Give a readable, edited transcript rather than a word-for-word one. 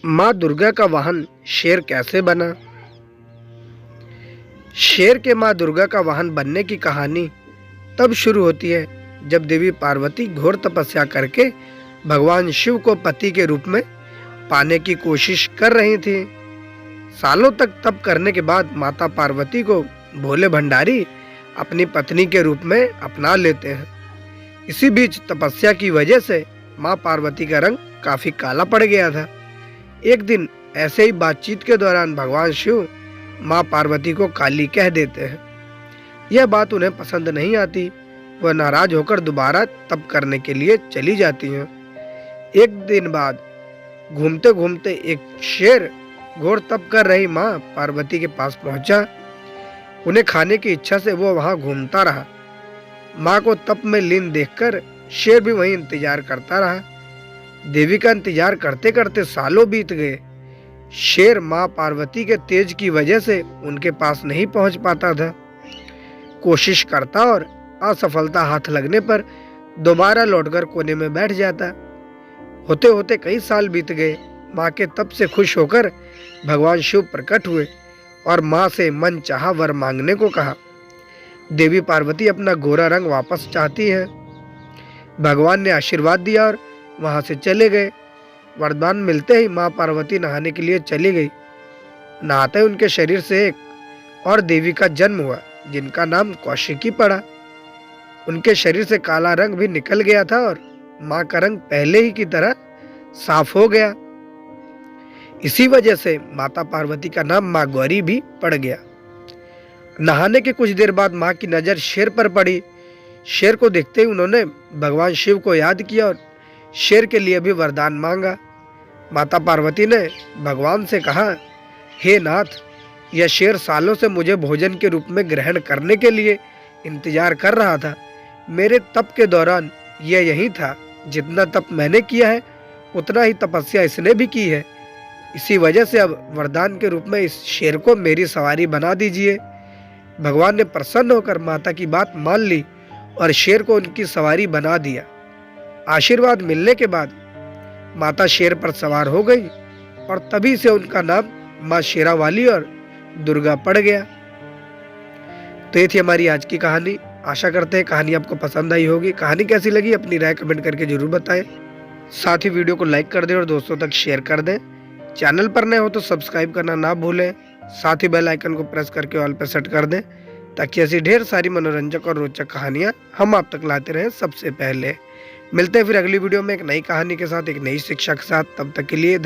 माँ दुर्गा का वाहन शेर कैसे बना। शेर के माँ दुर्गा का वाहन बनने की कहानी तब शुरू होती है जब देवी पार्वती घोर तपस्या करके भगवान शिव को पति के रूप में पाने की कोशिश कर रही थी। सालों तक तप करने के बाद माता पार्वती को भोले भंडारी अपनी पत्नी के रूप में अपना लेते हैं। इसी बीच तपस्या की वजह से माँ पार्वती का रंग काफी काला पड़ गया था। एक दिन ऐसे ही बातचीत के दौरान भगवान शिव माँ पार्वती को काली कह देते हैं। यह बात उन्हें पसंद नहीं आती। वह नाराज होकर दोबारा तप करने के लिए चली जाती हैं। एक दिन बाद घूमते घूमते एक शेर घोर तप कर रही माँ पार्वती के पास पहुंचा। उन्हें खाने की इच्छा से वो वहां घूमता रहा। माँ को तप में लीन देखकर शेर भी वहीं इंतजार करता रहा। देवी का इंतजार करते करते सालों बीत गए। शेर माँ पार्वती के तेज की वजह से उनके पास नहीं पहुंच पाता था। कोशिश करता और असफलता हाथ लगने पर दोबारा लौटकर कोने में बैठ जाता। होते होते कई साल बीत गए। माँ के तप से खुश होकर भगवान शिव प्रकट हुए और माँ से मन चाहा वर मांगने को कहा। देवी पार्वती अपना गोरा रंग वापस चाहती है। भगवान ने आशीर्वाद दिया और वहां से चले गए। वरदान मिलते ही माँ पार्वती नहाने के लिए चली गई। नहाते ही उनके शरीर से एक और देवी का जन्म हुआ जिनका नाम कौशिकी पड़ा। उनके शरीर से काला रंग भी निकल गया था और माँ का रंग पहले ही की तरह साफ हो गया। इसी वजह से माता पार्वती का नाम माँ गौरी भी पड़ गया। नहाने के कुछ देर बाद माँ की नजर शेर पर पड़ी। शेर को देखते ही उन्होंने भगवान शिव को याद किया और शेर के लिए भी वरदान मांगा। माता पार्वती ने भगवान से कहा, हे नाथ, यह शेर सालों से मुझे भोजन के रूप में ग्रहण करने के लिए इंतजार कर रहा था। मेरे तप के दौरान यह यही था। जितना तप मैंने किया है उतना ही तपस्या इसने भी की है। इसी वजह से अब वरदान के रूप में इस शेर को मेरी सवारी बना दीजिए। भगवान ने प्रसन्न होकर माता की बात मान ली और शेर को उनकी सवारी बना दिया। आशीर्वाद मिलने के बाद माता शेर पर सवार हो गई और तभी से उनका नाम माँ शेरावाली और दुर्गा पड़ गया। तो ये थी हमारी आज की कहानी। आशा करते हैं कहानी आपको पसंद आई होगी। कहानी कैसी लगी अपनी राय कमेंट करके जरूर बताएं। साथ ही वीडियो को लाइक कर दें और दोस्तों तक शेयर कर दें। चैनल पर नए हो तो सब्सक्राइब करना ना भूलें। साथ ही बेल आइकन को प्रेस करके ऑल पर सेट कर दें ताकि ऐसी ढेर सारी मनोरंजक और रोचक कहानियां हम आप तक लाते रहें सबसे पहले। मिलते हैं फिर अगली वीडियो में एक नई कहानी के साथ, एक नई शिक्षा के साथ। तब तक के लिए